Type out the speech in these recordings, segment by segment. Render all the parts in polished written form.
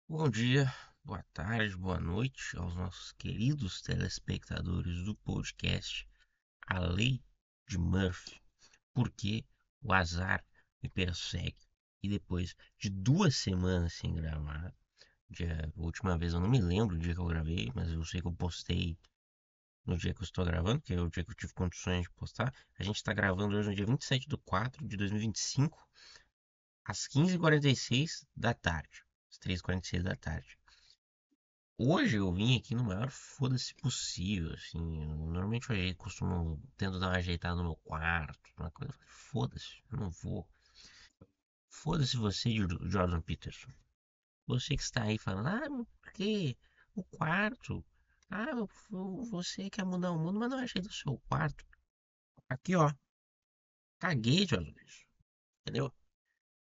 Bom dia, boa tarde, boa noite aos nossos queridos telespectadores do podcast A Lei de Murphy. Porque o azar me persegue. E depois de 2 semanas sem gravar, a última vez eu não me lembro o dia que eu gravei, mas eu sei que eu postei no dia que eu estou gravando, que é o dia que eu tive condições de postar. A gente está gravando hoje no dia 27 de 4 de 2025, às 15h46 da tarde. Às 3h46 da tarde. Hoje eu vim aqui no maior foda-se possível, assim. Normalmente eu costumo tento dar uma ajeitada no meu quarto, uma coisa. Foda-se, eu não vou. Foda-se você, Jordan Peterson. Você que está aí falando, porque o quarto. Você quer mudar o mundo, mas não ajeita o seu quarto. Aqui, ó. Caguei, Jordan Peterson. Entendeu?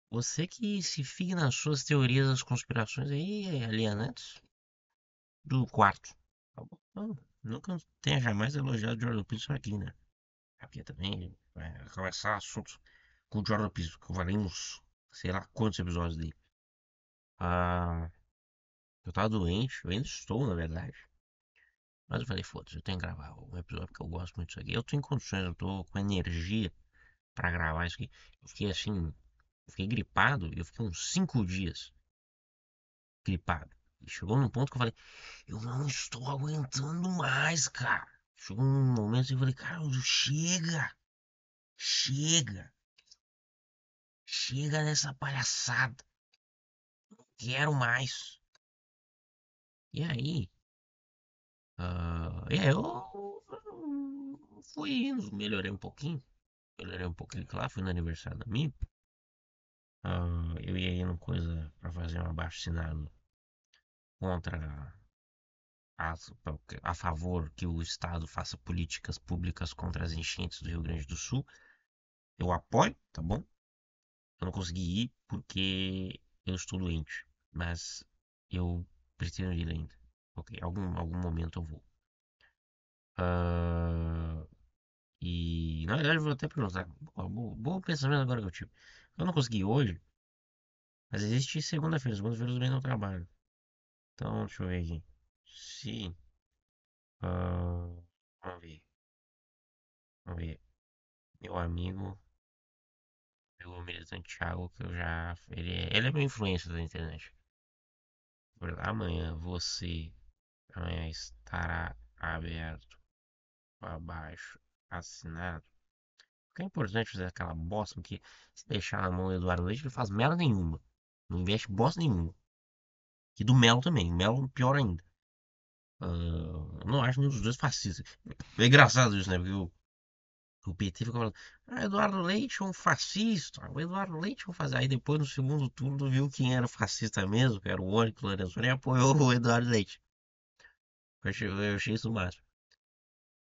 Você que se fique nas suas teorias das conspirações aí, alienantes do quarto. Tá bom? Não, nunca tenha jamais elogiado o Jordan Peterson aqui, né? Porque também vai começar assunto com o Jordan Peterson, que eu falei uns, sei lá quantos episódios dele. Ah, eu tava doente, eu ainda estou, na verdade. Mas eu falei, foda-se, eu tenho que gravar um episódio porque eu gosto muito disso aqui. Eu tô em condições, eu tô com energia pra gravar isso aqui. Eu fiquei assim, eu fiquei gripado e eu fiquei uns 5 dias gripado. E chegou num ponto que eu falei, eu não estou aguentando mais, cara. Chegou um momento que eu falei, cara, chega, chega, chega dessa palhaçada. Quero mais. E aí, eu fui indo, melhorei um pouquinho, claro, fui no aniversário da minha. Eu ia indo coisa pra fazer um abaixo-assinado contra as, a favor que o Estado faça políticas públicas contra as enchentes do Rio Grande do Sul. Eu apoio, tá bom? Eu não consegui ir porque eu estou doente, mas eu pretendo ir ainda. Ok, algum momento eu vou. Ah, e na verdade eu vou até perguntar. Bom pensamento agora que eu tive. Eu não consegui hoje, mas existe segunda-feira. Segunda-feira eu também não trabalho. Então, deixa eu ver aqui. Se. ah, vamos ver. Vamos ver. Meu amigo, meu militante Thiago, que eu já. Ele é meu influencer da internet. Amanhã você. Amanhã estará aberto para baixo assinado. Porque é importante fazer aquela bosta que se deixar na mão do Eduardo Leite, ele faz merda nenhuma. Não investe bosta nenhuma. E do Melo também. Melo pior ainda. Eu não acho nenhum dos dois fascista. É engraçado isso, né? Porque o PT fica falando, Eduardo Leite é um fascista. O Eduardo Leite é um fascista. Aí depois no segundo turno viu quem era fascista mesmo, que era o Ônibus Lorenzoni, e apoiou o Eduardo Leite. Eu achei isso o máximo.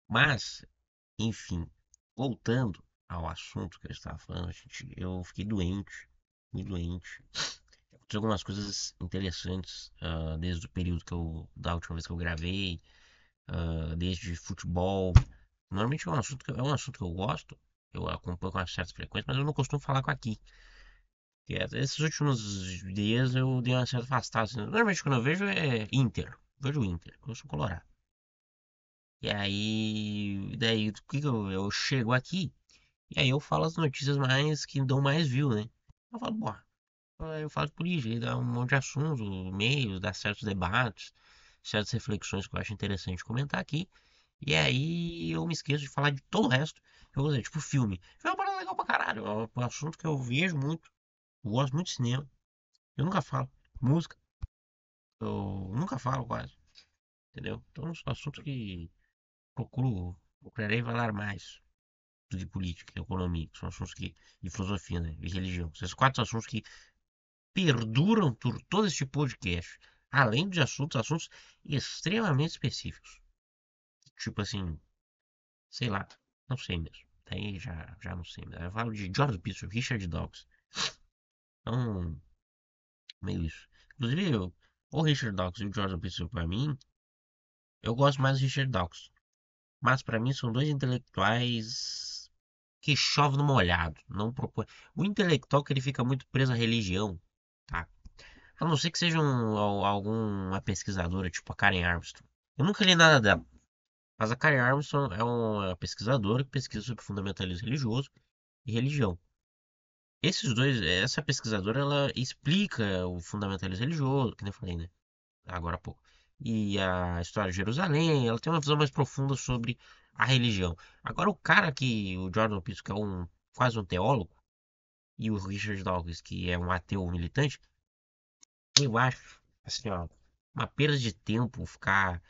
Mas, enfim, voltando ao assunto que eu estava falando, eu fiquei doente, muito doente. Aconteceu algumas coisas interessantes desde o período da última vez que eu gravei, desde futebol. Normalmente é um assunto que eu gosto, eu acompanho com uma certa frequência, mas eu não costumo falar com aqui. Esses últimos dias eu dei uma certa afastada. Assim. Normalmente quando eu vejo é Inter, vejo o Inter, eu sou colorado. E aí, daí o que que eu chego aqui e aí eu falo as notícias mais que dão mais view, né? Eu falo, pô, eu falo de política, dá um monte de assuntos, meios, dá certos debates, certas reflexões que eu acho interessante comentar aqui. E aí eu me esqueço de falar de todo o resto. Eu vou dizer, tipo filme. Filme é uma parada legal pra caralho. É um assunto que eu vejo muito. Eu gosto muito de cinema. Eu nunca falo. Música, eu nunca falo quase. Entendeu? Então são assuntos que procurarei falar mais do que política e economia. Que são assuntos que. E filosofia, né? E religião. São esses 4 assuntos que perduram por todo este podcast. Além de assuntos extremamente específicos. Tipo assim, sei lá, não sei mesmo. Daí já não sei mesmo. Eu falo de Jordan Peterson, Richard Dawkins. Então, meio isso. Inclusive, o Richard Dawkins e o Jordan Peterson, pra mim, eu gosto mais do Richard Dawkins. Mas pra mim são dois intelectuais que chovem no molhado. Não propõe. O intelectual que ele fica muito preso à religião, tá? A não ser que seja alguma pesquisadora, tipo a Karen Armstrong. Eu nunca li nada dela. Mas a Karen Armstrong é uma pesquisadora que pesquisa sobre fundamentalismo religioso e religião. Esses dois, essa pesquisadora, ela explica o fundamentalismo religioso, que nem eu falei, né? Agora há pouco. E a história de Jerusalém, ela tem uma visão mais profunda sobre a religião. Agora, o cara que, o Jordan Peterson, que é quase um teólogo, e o Richard Dawkins, que é um ateu militante, eu acho, assim, ó, uma perda de tempo ficar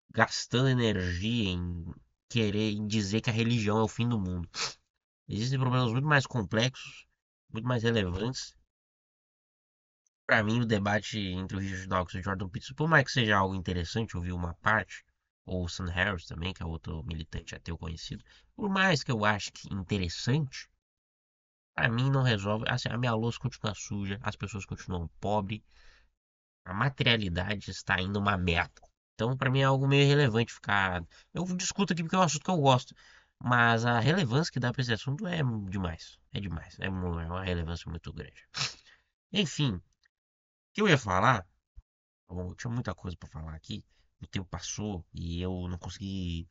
gastando energia em querer, em dizer que a religião é o fim do mundo. Existem problemas muito mais complexos, muito mais relevantes. Para mim, o debate entre o Richard Dawkins e o Jordan Peterson, por mais que seja algo interessante ouvir uma parte, ou o Sam Harris também, que é outro militante ateu conhecido, por mais que eu ache que interessante, para mim não resolve. Assim, a minha louça continua suja, as pessoas continuam pobres, a materialidade está indo uma merda. Então, para mim é algo meio irrelevante ficar. Eu discuto aqui porque é um assunto que eu gosto, mas a relevância que dá para esse assunto é demais. É demais. É uma relevância muito grande. Enfim, o que eu ia falar? Bom, tinha muita coisa pra falar aqui. O tempo passou e eu não consegui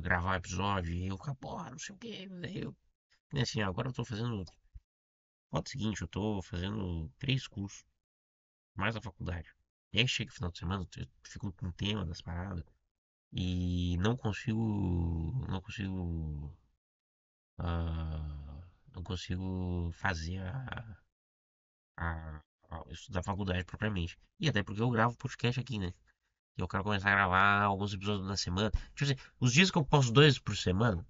gravar o episódio. E eu, porra, não sei o que. E assim, agora eu tô fazendo. Pode o seguinte, eu tô fazendo 3 cursos, mais a faculdade. E aí chega o final de semana, eu fico com o tema das paradas. E não consigo. Não consigo. Não consigo fazer a, isso da faculdade propriamente. E até porque eu gravo podcast aqui, né? E eu quero começar a gravar alguns episódios na semana. Tipo assim, os dias que eu posto 2 por semana,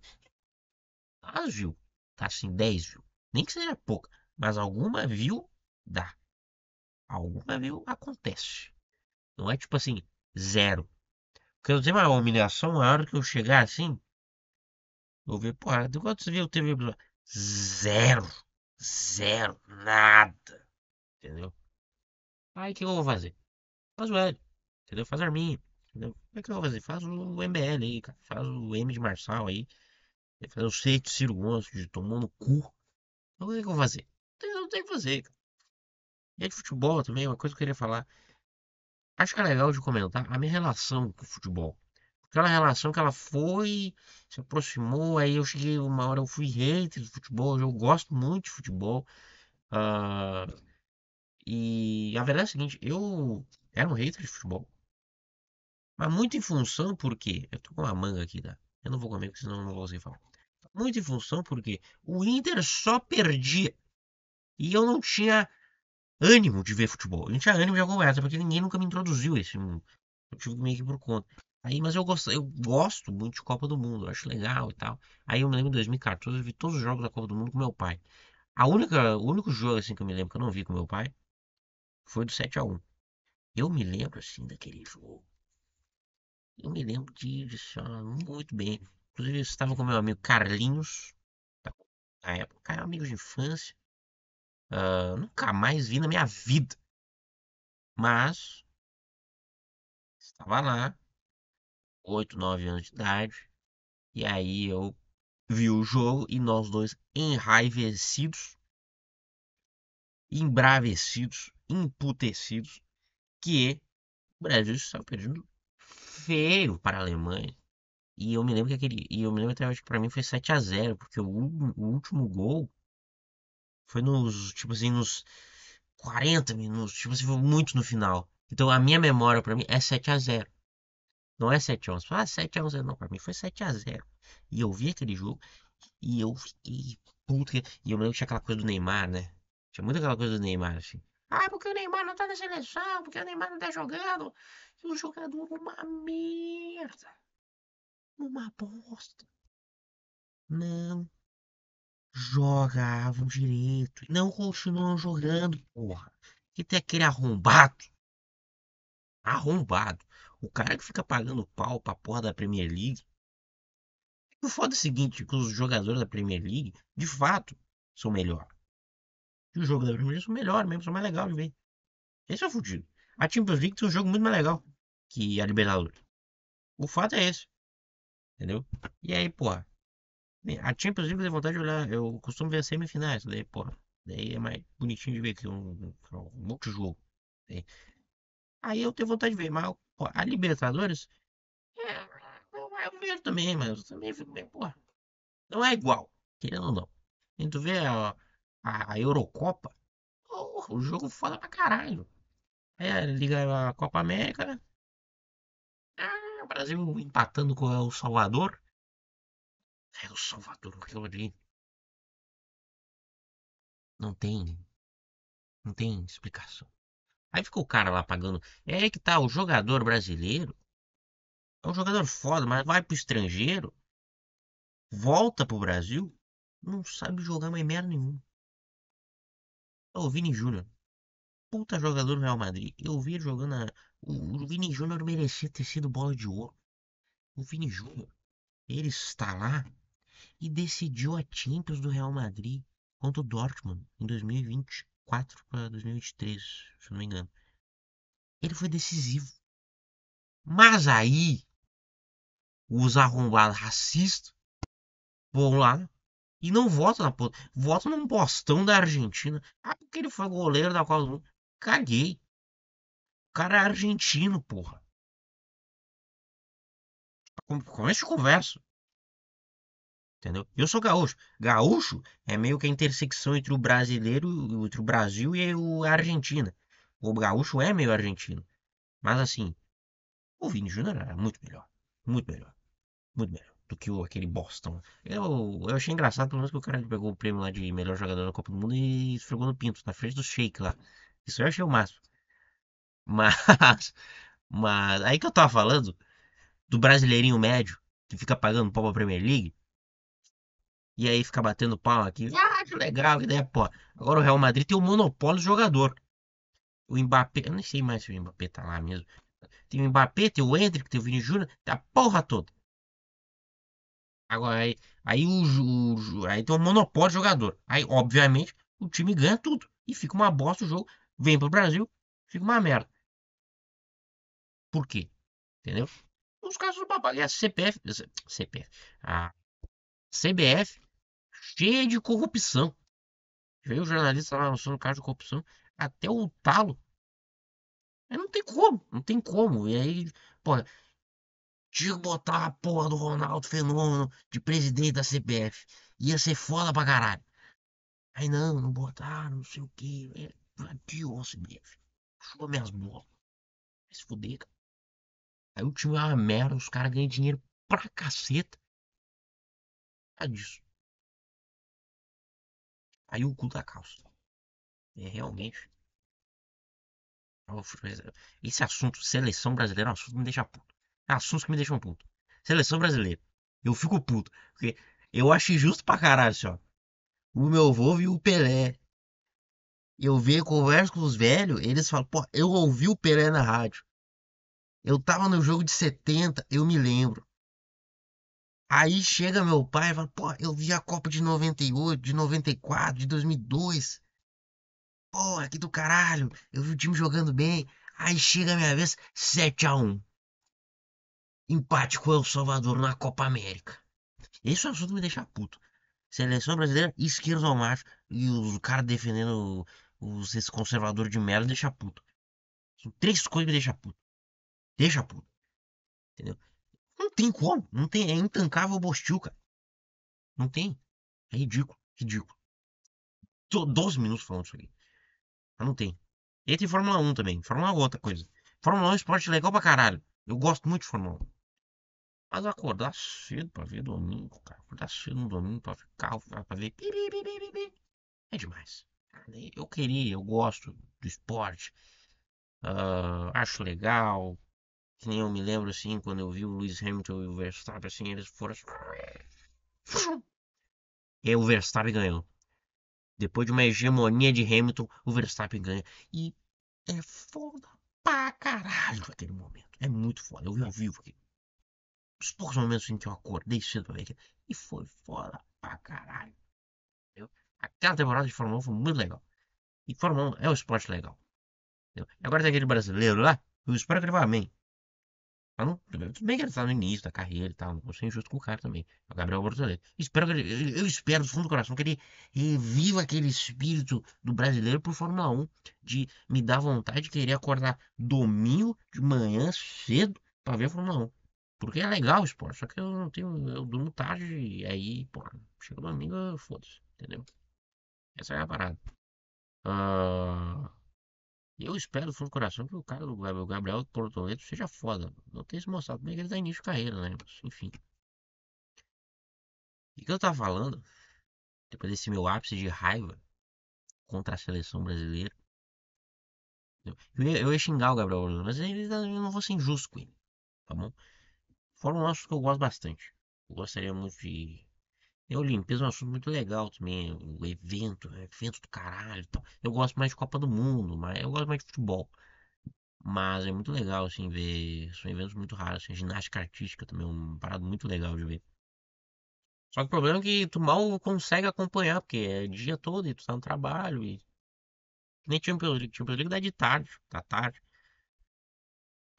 as views. Tá assim, 10 views. Nem que seja pouca. Mas alguma view dá. Alguma view acontece. Não é tipo assim, zero. Porque eu tenho uma humilhação maior que eu chegar assim. Eu ver, pô, de quantos views teve o episódio? Zero. Zero. Nada. Entendeu? Aí o que eu vou fazer? Faz o L. Entendeu? Faz a arminha. Entendeu? Como é que eu vou fazer? Faz o MBL aí, cara. Faz o M de Marçal aí. Eu sei que Ciro Gomes de tomou no cu. Então o que eu vou fazer? Não tem o que fazer, cara. E é de futebol também, uma coisa que eu queria falar. Acho que é legal de comentar a minha relação com o futebol. Aquela relação que ela foi, se aproximou, aí eu cheguei uma hora, eu fui hater do futebol, eu gosto muito de futebol. ah, e a verdade é a seguinte, eu era um hater de futebol, mas muito em função porque, eu tô com uma manga aqui, tá? Eu não vou comer, porque senão eu não vou conseguir falar. Muito em função porque o Inter só perdia. E eu não tinha ânimo de ver futebol. Eu não tinha ânimo de acompanhar, porque ninguém nunca me introduziu a esse mundo. Eu tive meio que por conta. Aí, mas eu gosto muito de Copa do Mundo, eu acho legal e tal. Aí eu me lembro em 2014, eu vi todos os jogos da Copa do Mundo com meu pai. O único jogo assim que eu me lembro que eu não vi com meu pai foi do 7-1. Eu me lembro assim daquele jogo. Eu me lembro disso muito bem. Inclusive, eu estava com meu amigo Carlinhos, na época, era amigo de infância. Nunca mais vi na minha vida. Mas estava lá, 8, 9 anos de idade. E aí eu vi o jogo e nós dois enraivecidos, embravecidos, emputecidos, que o Brasil estava perdendo feio para a Alemanha. E eu me lembro até hoje que para mim foi 7-0 porque o último gol foi nos, tipo assim, nos 40 minutos, tipo assim, foi muito no final. Então a minha memória para mim é 7-0. Não é 7-1. Você fala, 7-1, não. Pra mim foi 7-0. E eu vi aquele jogo e eu fiquei puto. E eu lembro que tinha aquela coisa do Neymar, né? Tinha muito aquela coisa do Neymar, assim. Ah, porque o Neymar não tá na seleção, porque o Neymar não tá jogando. E o jogador uma merda. Uma bosta. Não jogavam direito. E não continuam jogando, porra. Que tem aquele arrombado. Arrombado. O cara que fica pagando pau pra porra da Premier League. O foda é o seguinte, que os jogadores da Premier League, de fato, são melhor. E os jogos da Premier League são melhor mesmo, são mais legais de ver. Esse é o fudido. A Champions League tem um jogo muito mais legal que a Libertadores. O fato é esse, entendeu? E aí, porra, a Champions League eu tenho vontade de olhar, eu costumo ver as semifinais, daí, porra, daí é mais bonitinho de ver que um multijogo. É. Aí eu tenho vontade de ver, mas pô, a Libertadores, eu vejo também, mas eu também fico bem, pô, não é igual, querendo ou não. E tu vê a Eurocopa, porra, o jogo foda pra caralho. É, liga a Copa América, o Brasil empatando com o Salvador. É, o Salvador, aquilo ali não tem, não tem explicação. Aí ficou o cara lá pagando. É aí que tá, o jogador brasileiro é um jogador foda, mas vai pro estrangeiro, volta pro Brasil, não sabe jogar mais merda nenhuma. É o Vini Júnior, puta jogador do Real Madrid. Eu vi ele jogando. O Vini Júnior merecia ter sido bola de ouro. O Vini Júnior, ele está lá e decidiu a Champions do Real Madrid contra o Dortmund em 2024 para 2023, se eu não me engano. Ele foi decisivo. Mas aí, os arrombados racistas vão lá e não votam na porra. Votam num postão da Argentina. Ah, porque ele foi goleiro da Copa do Mundo. Caguei. O cara é argentino, porra. Começa de conversa. Entendeu? Eu sou gaúcho. Gaúcho é meio que a intersecção entre o brasileiro, entre o Brasil e a Argentina. O gaúcho é meio argentino. Mas assim, o Vini Júnior era muito melhor. Muito melhor. Muito melhor do que aquele Boston. Eu achei engraçado, pelo menos, que o cara pegou o prêmio lá de melhor jogador da Copa do Mundo e esfregou no pinto, na frente do Sheik lá. Isso eu achei o máximo. Mas, mas aí que eu tava falando do brasileirinho médio que fica pagando pau pra Premier League e aí fica batendo pau aqui. Ah, que legal, que ideia, pô. Agora o Real Madrid tem o monopólio do jogador. O Mbappé, eu nem sei mais se o Mbappé tá lá mesmo. Tem o Mbappé, tem o Endrick, tem o Vini Júnior, tem a porra toda. Agora aí, aí tem um monopólio de jogador. Aí, obviamente, o time ganha tudo. E fica uma bosta o jogo. Vem pro Brasil, fica uma merda. Por quê? Entendeu? Os casos do papai. E a CPF, CPF, a CBF cheia de corrupção. Veio o jornalista lá lançando caso de corrupção. Até o talo. Aí não tem como, não tem como. E aí, pô, tinha que botar a porra do Ronaldo Fenômeno de presidente da CBF. Ia ser foda pra caralho. Aí não botaram, não sei o que. Adiós, CBF. Chupa minhas bolas. Vai se fuder, cara. Aí o time é uma merda, os caras ganham dinheiro pra caceta. É disso. Aí o cu da calça. É realmente. Esse assunto, seleção brasileira, é um assunto que me deixa puto. É assuntos que me deixam puto. Seleção brasileira. Eu fico puto. Porque eu acho injusto pra caralho, só. O meu avô viu o Pelé. Eu vejo, converso com os velhos, eles falam, pô, eu ouvi o Pelé na rádio. Eu tava no jogo de 70, eu me lembro. Aí chega meu pai e fala, pô, eu vi a Copa de 98, de 94, de 2002. Pô, aqui do caralho. Eu vi o time jogando bem. Aí chega a minha vez, 7-1. Empate com o El Salvador na Copa América. Esse assunto me deixa puto. Seleção brasileira, esquerdo ao macho. E os caras defendendo esse conservador de merda deixa puto. São três coisas que me deixam puto. Deixa puto. Entendeu? Não tem como. Não tem. É intancável o Bostil, cara. Não tem. É ridículo. Ridículo. Tô 12 minutos falando isso aqui. Mas não tem. E tem Fórmula 1 também. Fórmula 1 é outra coisa. Fórmula 1 é um esporte legal pra caralho. Eu gosto muito de Fórmula 1. Mas acordar cedo pra ver domingo, cara. Acordar cedo no domingo pra ficar, pra ver. É demais. Eu queria, eu gosto do esporte. Acho legal. Que nem eu me lembro assim, quando eu vi o Lewis Hamilton e o Verstappen, assim, eles foram. E aí o Verstappen ganhou. Depois de uma hegemonia de Hamilton, o Verstappen ganha. E é foda pra caralho aquele momento. É muito foda. Eu vi ao vivo aqui. Os poucos momentos em que eu acordei cedo pra ver aquilo. E foi foda pra caralho. Entendeu? Aquela temporada de Fórmula 1 foi muito legal. E Fórmula 1 é um esporte legal. Entendeu? E agora tem aquele brasileiro lá. Eu espero que ele vá bem. Tudo bem que ele tá no início da carreira e tal, não vou ser injusto com o cara também. É o Gabriel Bortoleto. Eu espero do fundo do coração que ele viva aquele espírito do brasileiro por Fórmula 1, de me dar vontade de querer acordar domingo de manhã cedo pra ver a Fórmula 1. Porque é legal o esporte, só que eu não tenho, eu durmo tarde e aí, pô, chega domingo, foda-se, entendeu? Essa é a parada. Ah, eu espero do fundo do coração que o cara do Gabriel Bortoleto seja foda. Não tem se mostrado bem que ele tá início de carreira, né? Mas, enfim. E o que eu tava falando, depois desse meu ápice de raiva contra a seleção brasileira, eu ia xingar o Gabriel Bortoleto, mas eu não vou ser injusto com ele, tá bom? Fora um assunto que eu gosto bastante. Eu gostaria muito de. A Olimpíada é um assunto muito legal também. O evento do caralho e tal. Eu gosto mais de Copa do Mundo, mas eu gosto mais de futebol. Mas é muito legal, assim, ver. São eventos muito raros, assim. Ginástica artística também é uma parada muito legal de ver. Só que o problema é que tu mal consegue acompanhar, porque é dia todo e tu tá no trabalho. E que nem Champions League dá de tarde, da tarde.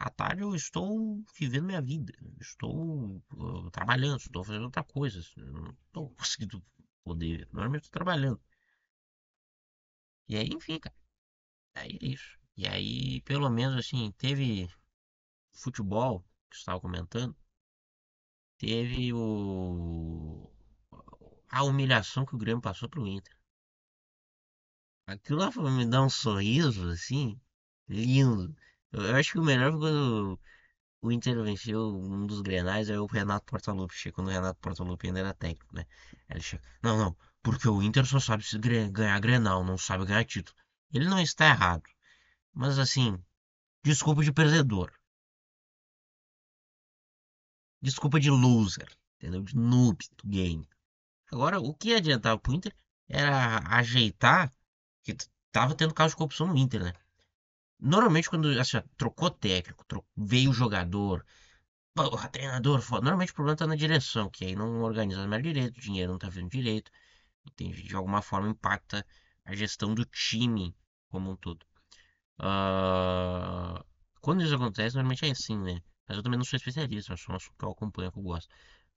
À tarde eu estou vivendo minha vida. Estou trabalhando, estou fazendo outra coisa. Eu não estou conseguindo poder. Normalmente estou trabalhando. E aí, enfim, cara. Aí é isso. E aí, pelo menos assim, teve futebol, que você estava comentando. Teve a humilhação que o Grêmio passou pro Inter. Aquilo lá foi me dar um sorriso, assim, lindo. Eu acho que o melhor foi quando o Inter venceu um dos Grenais, aí o Renato Portaluppi chega, quando o Renato Portaluppi ainda era técnico, né? Aí ele chega, não, porque o Inter só sabe se ganhar Grenal, não sabe ganhar título. Ele não está errado, mas assim, desculpa de perdedor, desculpa de loser, entendeu? De noob do game. Agora, o que adiantava pro Inter era ajeitar, que tava tendo caso de corrupção no Inter, né? Normalmente, quando assim, ó, trocou técnico, veio jogador, porra, treinador, foda. Normalmente o problema tá na direção, que aí não organiza mais direito, o dinheiro não tá vindo direito, entende? De alguma forma impacta a gestão do time como um todo. Ah, quando isso acontece, normalmente é assim, né? Mas eu também não sou especialista, é só um assunto que eu acompanho, que eu gosto.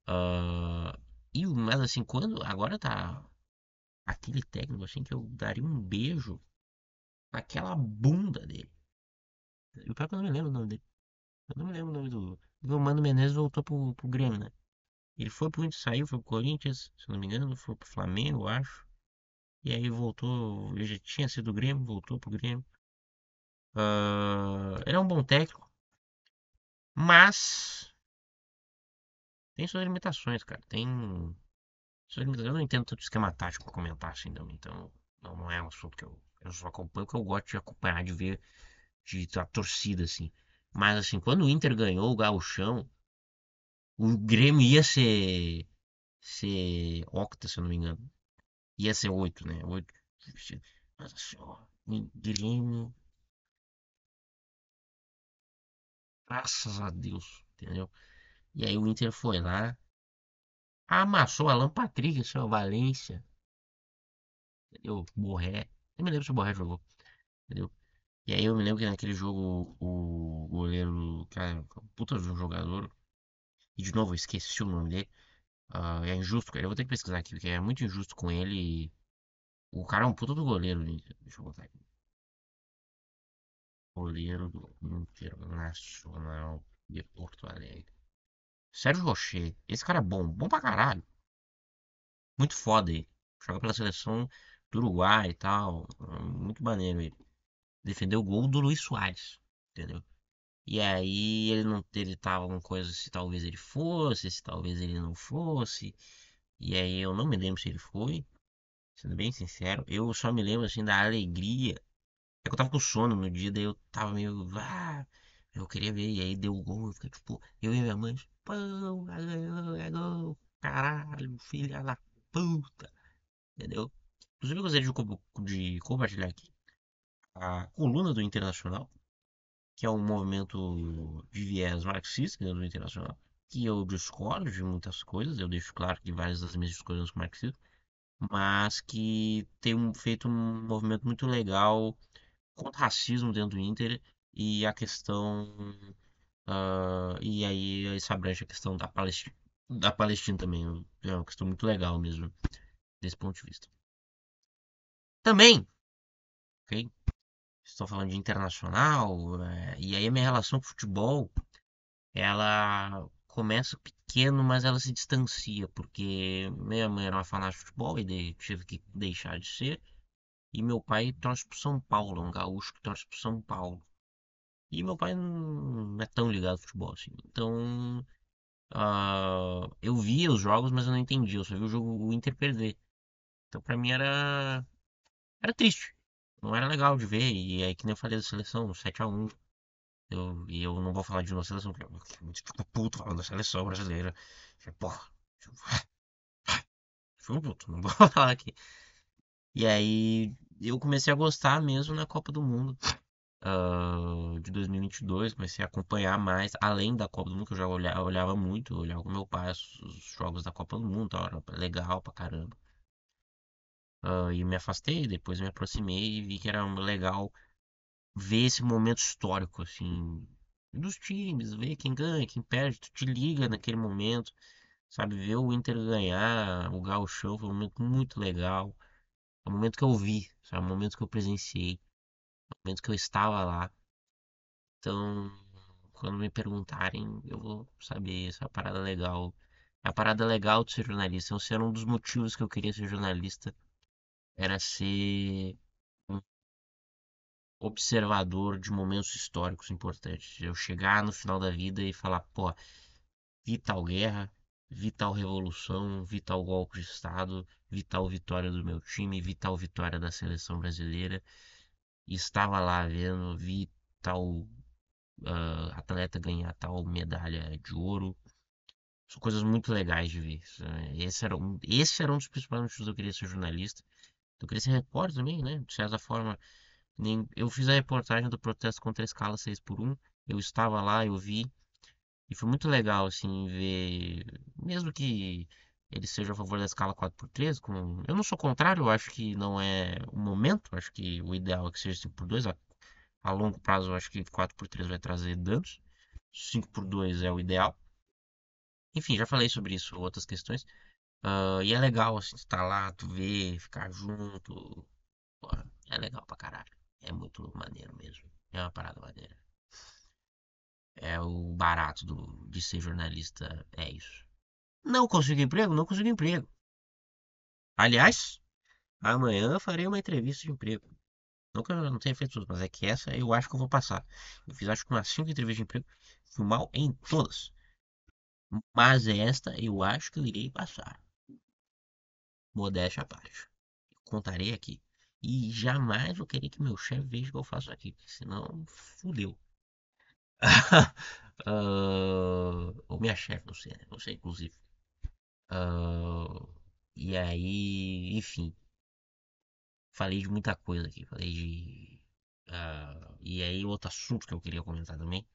Ah, mas assim, quando agora tá aquele técnico assim que eu daria um beijo naquela bunda dele. E o pior é que eu não me lembro o nome dele. Eu não me lembro o nome do. O Mano Menezes voltou pro Grêmio, né? Ele foi pro Inter, saiu, foi pro Corinthians, se não me engano, foi pro Flamengo, eu acho. E aí voltou, ele já tinha sido do Grêmio, voltou pro Grêmio. Ele é um bom técnico, mas tem suas limitações, cara. Tem suas limitações. Eu não entendo tanto esquema tático pra comentar assim também, então não é um assunto que eu só acompanho, que eu gosto de acompanhar, de ver a torcida, assim. Mas assim, quando o Inter ganhou o Gauchão, o Grêmio ia ser octa, se eu não me engano. Ia ser oito, né? Oito. Nossa senhora. O Grêmio, graças a Deus, entendeu? E aí o Inter foi lá, amassou Alan Patrick, seu Valência, entendeu? Borré. Eu me lembro se o Borré jogou, entendeu? E aí eu me lembro que naquele jogo o goleiro, cara, puta de um jogador, e de novo eu esqueci o nome dele. É injusto, cara. Eu vou ter que pesquisar aqui, porque é muito injusto com ele. O cara é um puta do goleiro. Deixa eu botar aqui. Goleiro do Internacional de Porto Alegre. Sérgio Rocher. Esse cara é bom. Bom pra caralho. Muito foda ele. Joga pela seleção do Uruguai e tal. Muito maneiro ele. Defendeu o gol do Luiz Soares. Entendeu? E aí ele não ele tava com coisa se talvez ele fosse, se talvez ele não fosse. E aí eu não me lembro se ele foi. Sendo bem sincero, eu só me lembro assim da alegria. É que eu tava com sono no dia, daí eu tava meio. Eu queria ver, e aí deu o gol, eu fiquei tipo, eu e minha mãe, pão, é gol, caralho, filha da puta, entendeu? Inclusive eu gostaria de compartilhar aqui a coluna do Internacional, que é um movimento de viés marxista dentro do Internacional, que eu discordo de muitas coisas, eu deixo claro que várias das minhas discordâncias com o marxismo, mas que tem feito um movimento muito legal contra o racismo dentro do Inter e a questão E aí isso abrange a questão da Palestina também. É uma questão muito legal mesmo, desse ponto de vista. Também, ok? Estou falando de internacional, e aí a minha relação com o futebol, ela começa pequeno, mas ela se distancia, porque minha mãe era uma fanática de futebol e tive que deixar de ser, e meu pai torce pro São Paulo, é um gaúcho que torce pro São Paulo. E meu pai não é tão ligado ao futebol assim. Então, eu via os jogos, mas eu não entendia. Eu só vi o Inter perder. Então, pra mim era triste. Não era legal de ver. E aí, que nem eu falei da seleção, 7-1. E eu não vou falar de uma seleção, porque eu fico puto falando da seleção brasileira. Porra, fico puto, não vou falar aqui. E aí, eu comecei a gostar mesmo na Copa do Mundo. De 2022, comecei a acompanhar mais, além da Copa do Mundo, que eu já olhava muito, eu olhava com meu pai os jogos da Copa do Mundo, então era legal pra caramba. E me afastei, depois me aproximei e vi que era legal ver esse momento histórico, assim, dos times, ver quem ganha, quem perde, tu te liga naquele momento, sabe? Ver o Inter ganhar, o Gauchão foi um momento muito legal. É um momento que eu vi, sabe? É um momento que eu presenciei, é um momento que eu estava lá. Então, quando me perguntarem, eu vou saber essa parada legal. A parada legal de ser jornalista. Esse era um dos motivos que eu queria ser jornalista. Era ser um observador de momentos históricos importantes. Eu chegar no final da vida e falar, pô, vi tal guerra, vi tal revolução, vi tal golpe de Estado, vi tal vitória do meu time, vi tal vitória da seleção brasileira. E estava lá vendo, vi tal atleta ganhar tal medalha de ouro. São coisas muito legais de ver. Esse era um dos principais motivos que eu queria ser jornalista. Eu queria ser repórter também, né? De certa forma, eu fiz a reportagem do protesto contra a escala 6x1. Eu estava lá, eu vi. E foi muito legal, assim, ver. Mesmo que ele seja a favor da escala 4x3, eu não sou contrário, eu acho que não é o momento. Eu acho que o ideal é que seja 5x2. A longo prazo, eu acho que 4x3 vai trazer danos. 5x2 é o ideal. Enfim, já falei sobre isso, outras questões. E é legal, assim, estar lá, tu ver, ficar junto. Pô, é legal pra caralho. É muito maneiro mesmo. É uma parada maneira. É o barato de ser jornalista, é isso. Não consigo emprego? Não consigo emprego. Aliás, amanhã eu farei uma entrevista de emprego. Não que eu não tenha feito tudo, mas é que essa eu acho que eu vou passar. Eu fiz acho que umas 5 entrevistas de emprego. Fui mal em todas. Mas esta eu acho que eu irei passar. Modéstia à parte. Contarei aqui. E jamais vou querer que meu chefe veja o que eu faço aqui, porque senão fudeu. Ou minha chefe, não sei, né? Não sei, inclusive. Ah, e aí, enfim, falei de muita coisa aqui. Falei de. E aí, outro assunto que eu queria comentar também.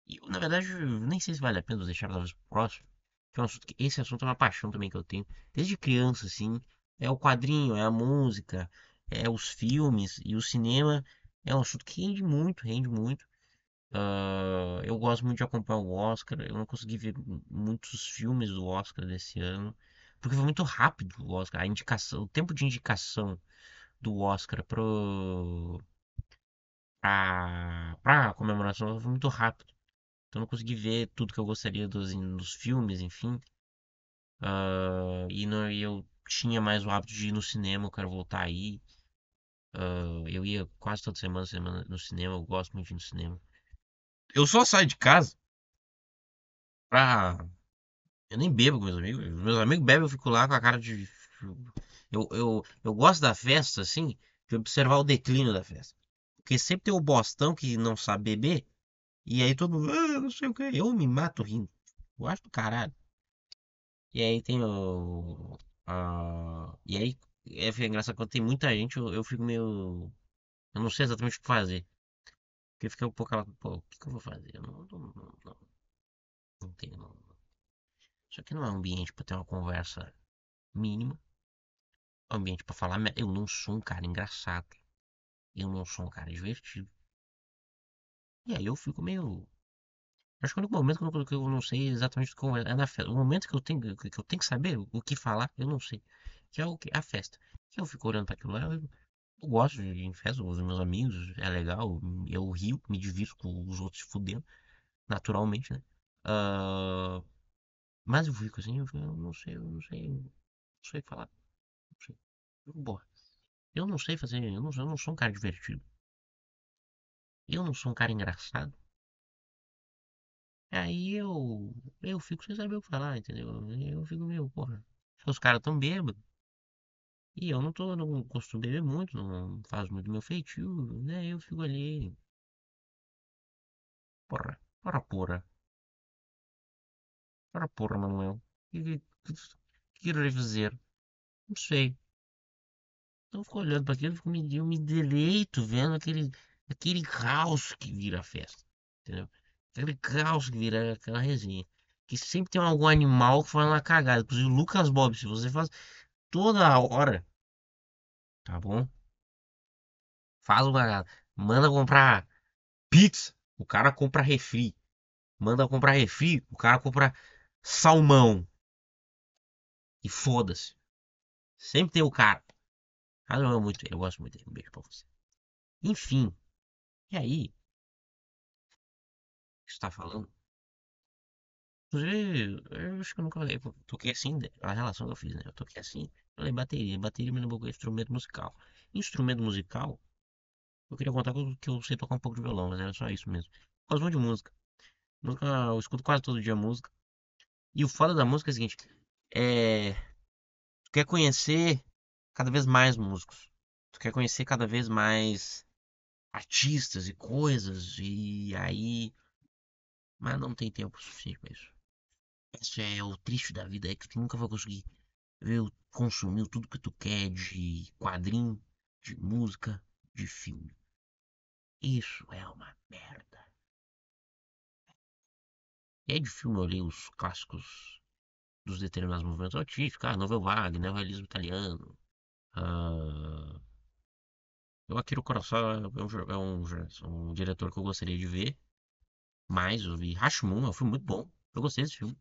E, na verdade, eu nem sei se vale a pena eu deixar talvez pro próximo. Que é um assunto esse assunto é uma paixão também que eu tenho. Desde criança, assim. É o quadrinho, é a música, é os filmes e o cinema. É um assunto que rende muito, rende muito. Eu gosto muito de acompanhar o Oscar. Eu não consegui ver muitos filmes do Oscar desse ano. Porque foi muito rápido o Oscar. A indicação, o tempo de indicação do Oscar pra comemoração foi muito rápido. Então eu não consegui ver tudo que eu gostaria dos filmes, enfim. E eu tinha mais o hábito de ir no cinema, eu quero voltar aí. Eu ia quase toda semana no cinema, eu gosto muito de ir no cinema. Eu só saio de casa pra. Eu nem bebo com meus amigos. Meus amigos bebem, eu fico lá com a cara de. Eu gosto da festa, assim, de observar o declínio da festa. Porque sempre tem o bostão que não sabe beber, e aí todo mundo, não sei o que, eu me mato rindo. Eu acho do caralho. E aí tem o. E aí fica engraçado quando tem muita gente, eu fico meio. Eu não sei exatamente o que fazer. Porque fica um pouco aquela. Pô, o que eu vou fazer? Eu não tenho. Isso aqui não é um ambiente pra ter uma conversa mínima. É um ambiente pra falar. Eu não sou um cara engraçado. Eu não sou um cara divertido. E aí eu fico meio. Acho que o único momento que eu não sei exatamente como é na festa. O momento que eu tenho que saber o que falar, eu não sei. Que é o que? A festa. Que eu fico olhando para aquilo lá, eu gosto de ir em festa, os meus amigos, é legal, eu rio, me divirto com os outros se fudendo, naturalmente, né? Ah, mas eu fico assim, eu não sei falar, não sei. Boa. Eu não sei fazer, eu não sou um cara divertido. Eu não sou um cara engraçado. Aí eu fico sem saber o que falar, entendeu? Eu fico meio, porra. Os caras tão bêbados. E eu não costumo beber muito, não faz muito meu feitio, né? Eu fico ali, porra, porra. Ora porra, Manuel. Que irei fazer? Não sei. Eu fico olhando para aquilo, eu me deleito vendo aquele caos que vira a festa. Entendeu? Aquele caos que vira aquela resenha. Que sempre tem algum animal que faz uma cagada. Inclusive o Lucas Bob, se você faz toda hora, tá bom? Faz uma cagada. Manda comprar pizza, o cara compra refri. Manda comprar refri, o cara compra salmão. E foda-se. Sempre tem o cara. Ah, não, eu gosto muito dele. Um beijo pra você. Enfim, e aí, o que você tá falando? Inclusive, eu acho que eu nunca falei, pô, toquei assim, né, a relação que eu fiz, né? Eu toquei assim, falei bateria, bateria me lembrou instrumento musical. Instrumento musical, eu queria contar que eu sei tocar um pouco de violão, mas era só isso mesmo. Eu gosto muito de música. Música, eu escuto quase todo dia música. E o foda da música é o seguinte, é, tu quer conhecer cada vez mais músicos. Tu quer conhecer cada vez mais artistas e coisas, e aí, mas não tem tempo suficiente pra isso. Esse é o triste da vida, é que tu nunca vai conseguir ver, consumir tudo que tu quer de quadrinho, de música, de filme. Isso é uma merda. E aí de filme eu olhei os clássicos dos determinados movimentos artísticos, Novel Vague, neorrealismo italiano. Ah, o Akira Kurosawa é um diretor que eu gostaria de ver, mas eu vi Rashomon, é um filme muito bom. Eu gostei desse filme.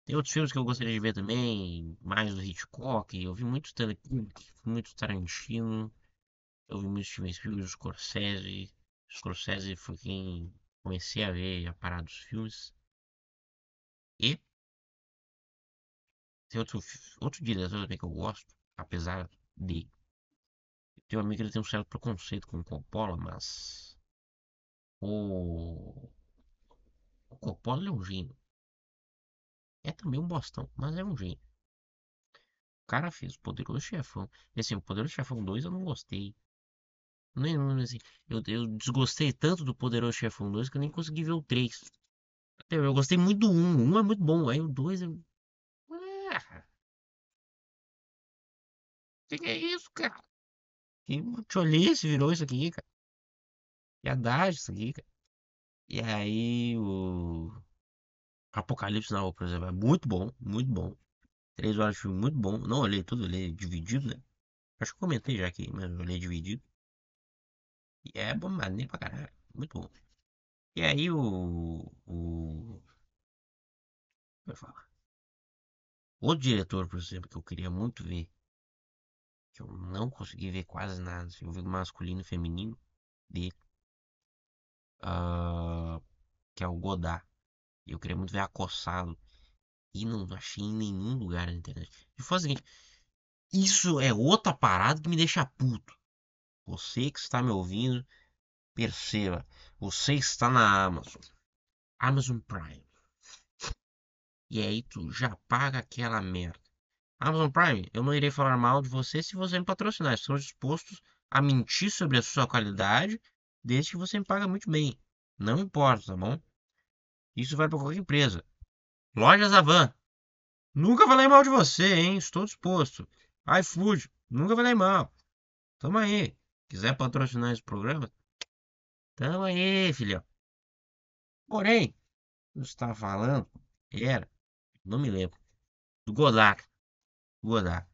Tem outros filmes que eu gostaria de ver também, mais do Hitchcock. Eu vi muito Stanley Kubrick, muito Tarantino. Eu vi muito Steven Spielberg, Scorsese. Scorsese foi quem comecei a ver a parada dos filmes. E tem outro diretor também que eu gosto, apesar de. Tem um amigo que ele tem um certo preconceito com o Coppola, mas. O, o Coppola ele é um gênio. É também um bostão, mas é um gênio. O cara fez o Poderoso Chefão. E assim, o Poderoso Chefão 2 eu não gostei. Nem, assim, eu desgostei tanto do Poderoso Chefão 2 que eu nem consegui ver o 3. Eu gostei muito do 1. O 1 é muito bom. Aí o 2 é. Ah, que é isso, cara? Que tcholice virou isso aqui, cara? Que adagio isso aqui, cara? E aí o Apocalipse Now, por exemplo, é muito bom, muito bom. 3 horas de filme muito bom. Não olhei tudo, olhei dividido, né? Acho que eu comentei já aqui, mas eu olhei dividido. E é bom, maneiro pra caralho. Muito bom. E aí como eu falo? Outro diretor, por exemplo, que eu queria muito ver, que eu não consegui ver quase nada, assim, eu vi masculino e feminino dele, ah, que é o Godard. Eu queria muito ver Acossado e não achei em nenhum lugar na internet. E foi o seguinte, isso é outra parada que me deixa puto. Você que está me ouvindo, perceba, você está na Amazon, Amazon Prime, e aí tu já paga aquela merda. Amazon Prime, eu não irei falar mal de você se você me patrocinar. Estou dispostos a mentir sobre a sua qualidade, desde que você me paga muito bem. Não importa, tá bom? Isso vai para qualquer empresa. Lojas Avan, nunca falei mal de você, hein? Estou disposto. iFood, nunca falei mal. Tamo aí. Quiser patrocinar esse programa? Tamo aí, filhão. Porém, você estava falando, era, não me lembro, do Godard. Godard.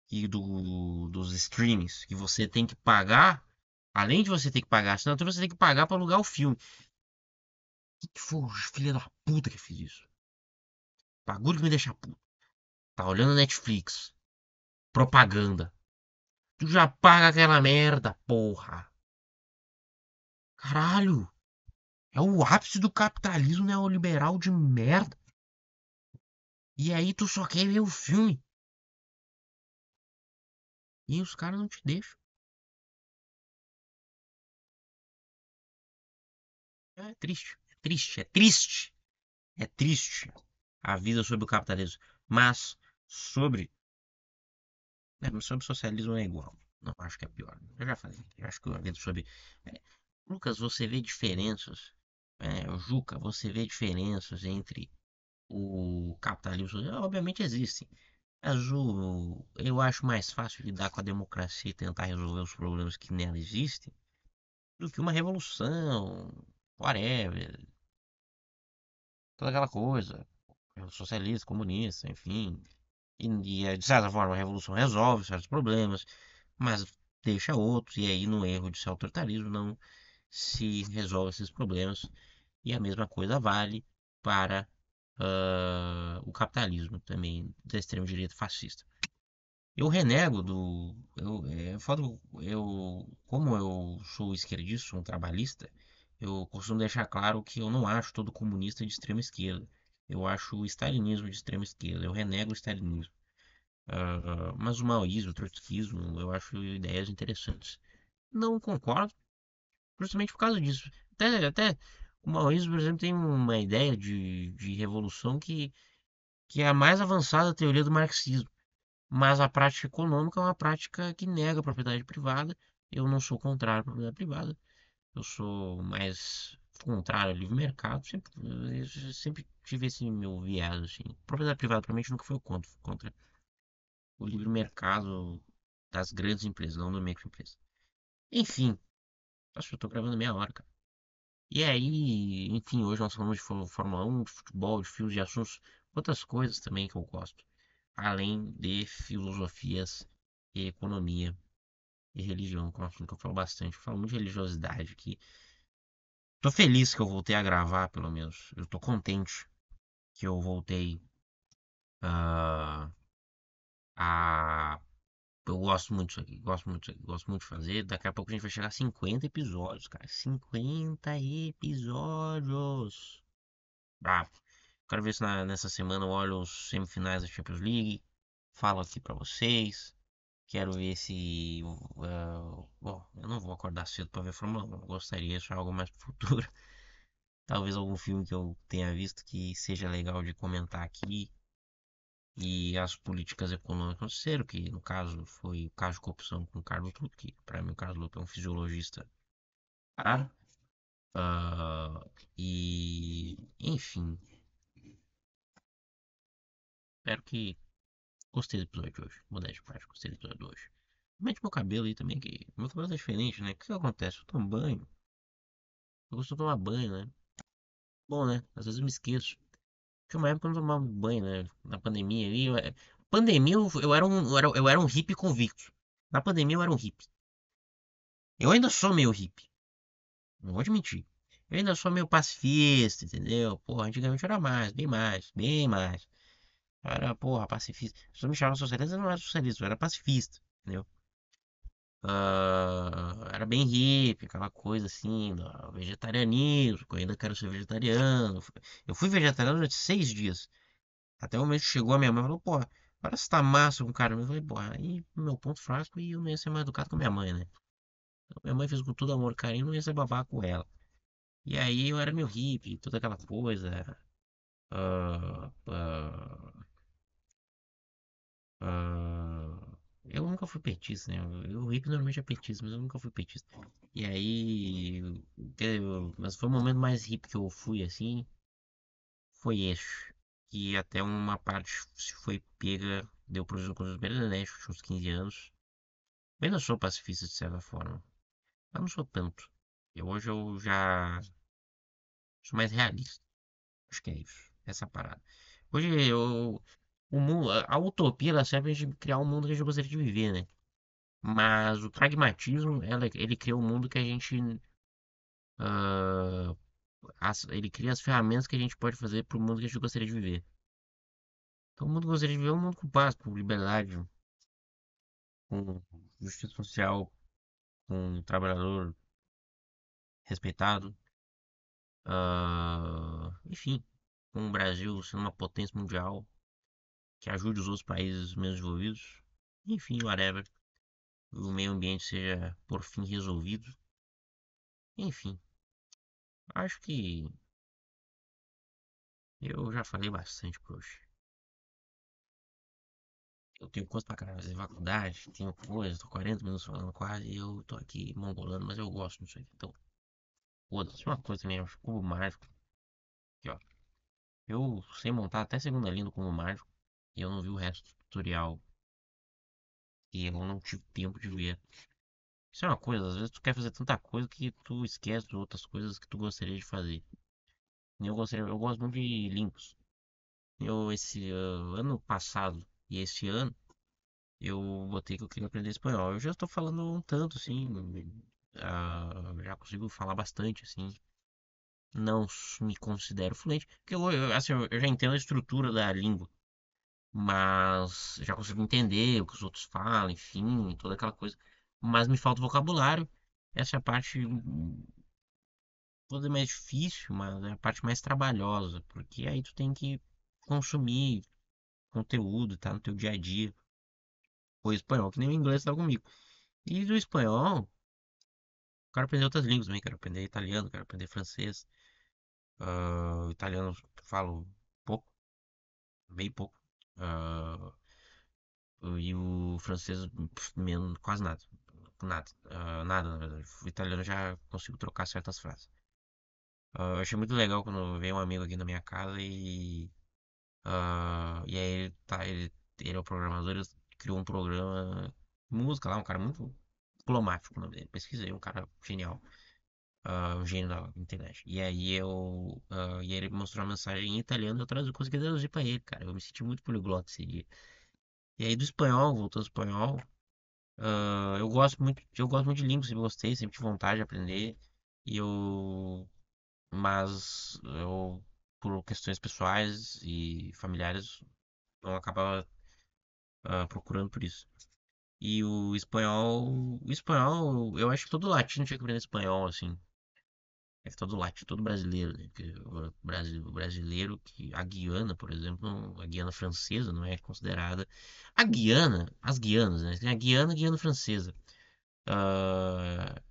E dos streamings que você tem que pagar Além de você ter que pagar a assinatura, você tem que pagar pra alugar o filme. Que foi o filho da puta que fez isso? Bagulho que me deixa puto. Tá olhando Netflix. Propaganda. Tu já paga aquela merda, porra. Caralho. É o ápice do capitalismo neoliberal de merda. E aí tu só quer ver o filme. E os caras não te deixam. É triste. É triste. É triste. É triste a vida sobre o capitalismo. Mas sobre. Mas sobre o socialismo é igual. Não acho que é pior. Eu já falei. Eu acho que a vida sobre. É, Lucas, você vê diferenças. Juca, você vê diferenças entre o capitalismo. Obviamente existem. Mas eu acho mais fácil lidar com a democracia e tentar resolver os problemas que nela existem do que uma revolução, whatever, toda aquela coisa. Socialista, comunista, enfim. De certa forma, a revolução resolve certos problemas, mas deixa outros, e aí no erro de ser autoritarismo não se resolve esses problemas. E a mesma coisa vale para o capitalismo também, da extrema-direita fascista. Eu renego do. Como eu sou esquerdista, sou um trabalhista, eu costumo deixar claro que eu não acho todo comunista de extrema esquerda. Eu acho o stalinismo de extrema esquerda. Eu renego o stalinismo. Mas o maoísmo, o trotskismo, eu acho ideias interessantes. Não concordo, justamente por causa disso. Até o maoísmo, por exemplo, tem uma ideia de revolução que é a mais avançada teoria do marxismo. Mas a prática econômica é uma prática que nega a propriedade privada. Eu não sou contrário à propriedade privada. Eu sou mais contrário ao livre mercado. Eu sempre tive esse meu viés, assim. Propriedade privada, pra mim, nunca foi contra o livre mercado das grandes empresas, não da microempresa. Enfim, acho que eu tô gravando meia hora, cara. E aí, enfim, hoje nós falamos de Fórmula 1, de futebol, de filmes, de assuntos, outras coisas também que eu gosto. Além de filosofias e economia e religião, que é um assunto que eu falo bastante. Eu falo muito de religiosidade aqui. Tô feliz que eu voltei a gravar, pelo menos. Eu tô contente que eu voltei ah, a. Eu gosto muito disso aqui, gosto muito disso aqui, gosto muito de fazer. Daqui a pouco a gente vai chegar a 50 episódios, cara. 50 episódios! Bravo. Quero ver se nessa semana eu olho os semifinais da Champions League. Falo aqui pra vocês. Quero ver se. Bom, eu não vou acordar cedo pra ver Fórmula 1. Eu gostaria de algo mais pro futuro. Talvez algum filme que eu tenha visto que seja legal de comentar aqui. E as políticas econômicas do Cero, que no caso foi o caso de corrupção com o Carlos Luto, que para mim o Carlos Luto é um fisiologista. Ah, enfim, espero que gostei do episódio de hoje. Modéstia de parte, gostei do episódio de hoje. Mete meu cabelo aí também, que meu cabelo tá diferente, né? O que acontece? Eu tomo banho. Eu costumo tomar banho, né? Bom, né? Às vezes eu me esqueço. Tinha uma época que eu não tomava banho, né? Na pandemia ali. Pandemia eu era um hippie convicto. Na pandemia eu era um hippie. Eu ainda sou meio hippie. Não vou admitir. Eu ainda sou meio pacifista, entendeu? Porra, antigamente eu era mais, bem mais, bem mais. Eu era, porra, pacifista. Se eu me chamava socialista, eu não era socialista, eu era pacifista, entendeu? Era bem hippie, aquela coisa assim, do vegetarianismo, que eu ainda quero ser vegetariano. Eu fui vegetariano durante 6 dias. Até o momento que chegou a minha mãe e falou, porra, parece que tá massa com o cara. Eu falei, porra, aí meu ponto fraco e eu não ia ser mais educado com a minha mãe, né? Então, minha mãe fez com todo amor e carinho, não ia ser babaca com ela. E aí eu era meio hippie, toda aquela coisa. ah, ah, eu nunca fui petista, né? O hippie normalmente é petista, mas eu nunca fui petista. E aí, mas foi o momento mais hippie que eu fui assim, foi esse. Que até uma parte se foi pega, deu prejuízo com os Beleléu, tinha uns 15 anos. Eu ainda sou pacifista de certa forma, mas não sou tanto. Hoje eu já sou mais realista. Acho que é isso, essa parada. Hoje o mundo, a utopia ela serve pra gente criar um mundo que a gente gostaria de viver, né? Mas o pragmatismo, ele cria um mundo que a gente. ah, ele cria as ferramentas que a gente pode fazer para o mundo que a gente gostaria de viver. Então, o mundo que eu gostaria de viver é um mundo com paz, com liberdade, com justiça social, com um trabalhador respeitado. Enfim, com o Brasil sendo uma potência mundial que ajude os outros países menos desenvolvidos. Enfim, whatever. O meio ambiente seja por fim resolvido. Enfim, acho que eu já falei bastante por hoje. Eu tenho coisa pra caralho fazer faculdade, tenho coisa, tô 40 minutos falando quase e eu tô aqui mongolando, mas eu gosto disso aqui. Então, foda-se, uma coisa também, acho cubo mágico. Aqui, ó. Eu sei montar até segunda linha do cubo mágico e eu não vi o resto do tutorial e eu não tive tempo de ver. Isso é uma coisa, às vezes tu quer fazer tanta coisa que tu esquece de outras coisas que tu gostaria de fazer. Eu gosto muito de Linux. Esse ano passado e esse ano, eu botei que eu queria aprender espanhol. Eu já estou falando um tanto, assim, já consigo falar bastante, assim. Não me considero fluente, porque assim, eu já entendo a estrutura da língua, mas já consigo entender o que os outros falam, enfim, toda aquela coisa. Mas me falta vocabulário. Essa é a parte, vou dizer mais difícil, mas é a parte mais trabalhosa, porque aí tu tem que consumir conteúdo, tá no teu dia a dia. O espanhol, que nem o inglês tá comigo. E do espanhol, quero aprender outras línguas também. Quero aprender italiano, quero aprender francês. O italiano eu falo pouco, bem pouco. Ah, e o francês, menos, quase nada. Nada. Nada, na verdade. O italiano eu já consigo trocar certas frases. Eu achei muito legal quando veio um amigo aqui na minha casa e aí ele é o programador, ele criou um programa de música lá, um cara muito diplomático, o nome dele. Pesquisei, um cara genial. Um gênio da internet. E aí ele mostrou uma mensagem em italiano, eu consegui traduzir pra ele, cara. Eu me senti muito poliglota esse dia. E aí do espanhol, voltou ao espanhol. Eu gosto muito de línguas, sempre gostei, sempre tive vontade de aprender. E eu, mas eu, por questões pessoais e familiares, eu acabava procurando por isso. E o espanhol, eu acho que todo latino tinha que aprender espanhol, assim. É todo latino, todo brasileiro, né? Porque o brasileiro que a Guiana, por exemplo, a Guiana francesa não é considerada. As Guianas, né? Tem a Guiana, a Guiana francesa.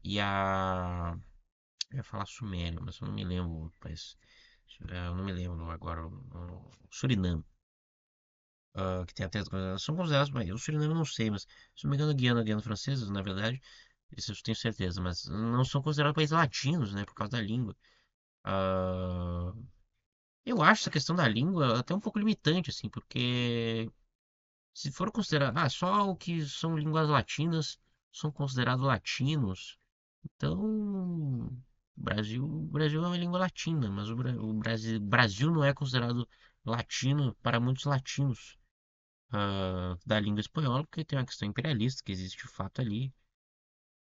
E a. Eu ia falar Sumério, mas eu não me lembro, mas. Eu não me lembro agora. O Suriname, que tem até. São considerados. Mas o Suriname eu não sei, mas se não me engano, a Guiana francesa, na verdade, isso eu tenho certeza, mas não são considerados países latinos, né? Por causa da língua. Ah, eu acho essa questão da língua até um pouco limitante, assim, porque se for considerar, só o que são línguas latinas são considerados latinos, então o Brasil é uma língua latina, mas o Brasil não é considerado latino para muitos latinos da língua espanhola, porque tem uma questão imperialista que existe de fato ali.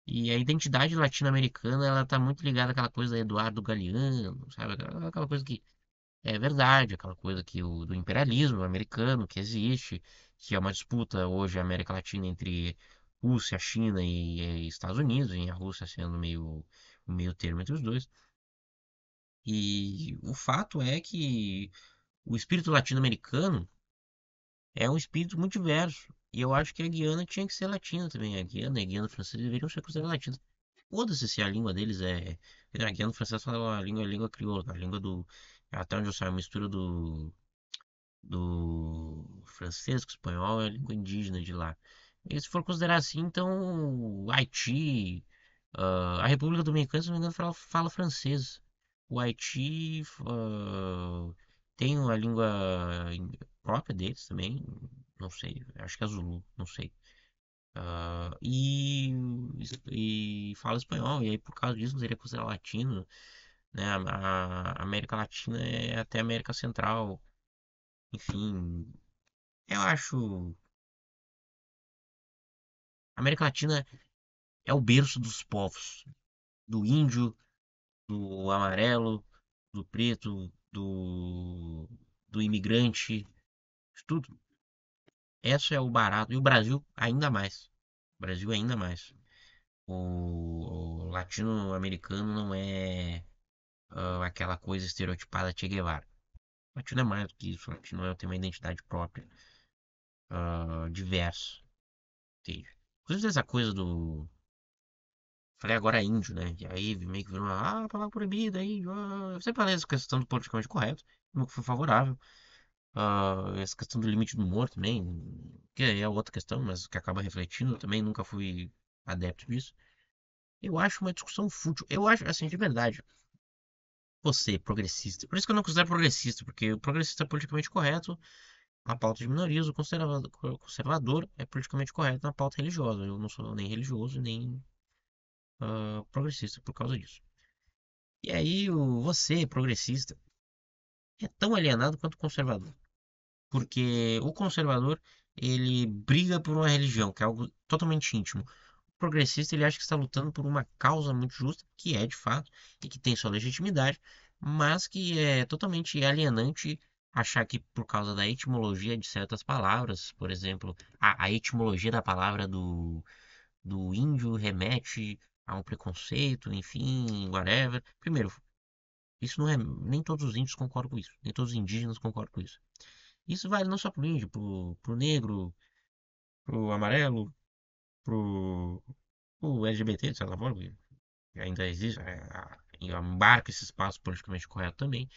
E a identidade latino-americana, ela tá muito ligada àquela coisa do Eduardo Galeano, sabe? Aquela coisa que é verdade, aquela coisa do imperialismo americano que existe, que é uma disputa hoje na América Latina entre Rússia, China e Estados Unidos, e a Rússia sendo o meio termo entre os dois. E o fato é que o espírito latino-americano é um espírito muito diverso. E eu acho que a Guiana tinha que ser latina também. A Guiana e a Guiana Francesa deveriam ser consideradas latinas. Foda-se se a língua deles é. A Guiana Francesa fala a língua crioula, a língua do. Até onde eu sei, a mistura do francês com o espanhol é a língua indígena de lá. E se for considerar assim, então o Haiti, a República Dominicana, se não me engano, fala francês. O Haiti tem uma língua própria deles também, não sei, acho que é Zulu, não sei. E fala espanhol, e aí por causa disso não seria considerado latino, né? A América Latina é até a América Central, enfim, eu América Latina é o berço dos povos, do índio, do amarelo, do preto, do imigrante, de tudo. Esse é o barato. E o Brasil ainda mais. O Brasil ainda mais. O latino-americano não é aquela coisa estereotipada Che Guevara. O latino é mais do que isso. O latino tem uma identidade própria, diversa, entende? Inclusive essa coisa do. Falei agora índio, né? E aí meio que virou uma palavra proibida aí. Eu sempre falei essa questão do politicamente correto. Nunca fui favorável. Essa questão do limite do humor também, que é outra questão, mas que acaba refletindo também. Nunca fui adepto disso. Eu acho uma discussão fútil. Eu acho, assim, de verdade. Você, progressista. Por isso que eu não considero progressista, porque o progressista é politicamente correto na pauta de minorias, o conservador é politicamente correto na pauta religiosa. Eu não sou nem religioso, nem progressista por causa disso. E aí, você, progressista, é tão alienado quanto o conservador. Porque o conservador, ele briga por uma religião, que é algo totalmente íntimo. O progressista, ele acha que está lutando por uma causa muito justa, que é de fato, e que tem sua legitimidade, mas que é totalmente alienante achar que por causa da etimologia de certas palavras, por exemplo, a etimologia da palavra do índio remete a um preconceito, enfim, whatever. Primeiro, isso não é. Nem todos os índios concordam com isso, nem todos os indígenas concordam com isso. Isso vale não só pro índio, pro negro, pro amarelo, pro LGBT, de certa forma, que ainda existe, embarca esse espaço politicamente correto também.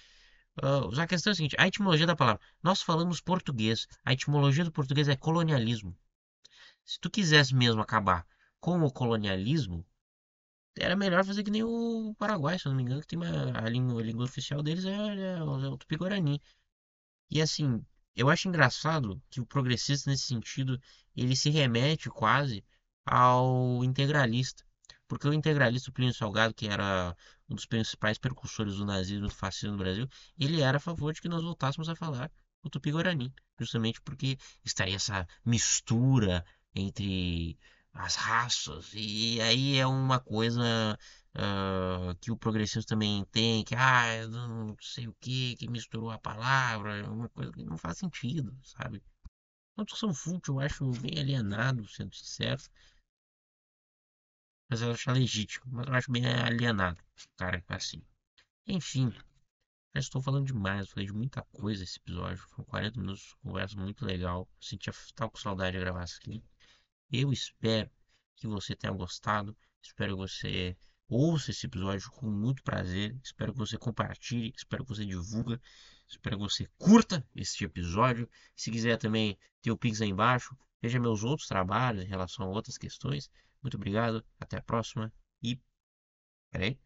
A questão é a seguinte, a etimologia da palavra. Nós falamos português, a etimologia do português é colonialismo. Se tu quisesse mesmo acabar com o colonialismo, era melhor fazer que nem o Paraguai, se eu não me engano, que tem a língua oficial deles é o Tupi-Guarani. E assim, eu acho engraçado que o progressista nesse sentido, ele se remete quase ao integralista. Porque o integralista o Plínio Salgado, que era um dos principais precursores do nazismo e do fascismo no Brasil, ele era a favor de que nós voltássemos a falar o Tupi-Guarani, justamente porque estaria essa mistura entre as raças, e aí é uma coisa que o progressismo também tem, que eu não sei o que misturou a palavra, é uma coisa que não faz sentido, sabe? Uma discussão fútil, eu acho bem alienado, sendo sincero, mas eu acho legítimo, mas eu acho bem alienado, cara, assim. Enfim, já estou falando demais, falei de muita coisa esse episódio, foram 40 minutos de conversa muito legal, sentia, tava com saudade de gravar isso aqui. Eu espero que você tenha gostado. Espero que você ouça esse episódio com muito prazer. Espero que você compartilhe. Espero que você divulgue. Espero que você curta este episódio. Se quiser também ter o Pix aí embaixo. Veja meus outros trabalhos em relação a outras questões. Muito obrigado. Até a próxima. E. Peraí.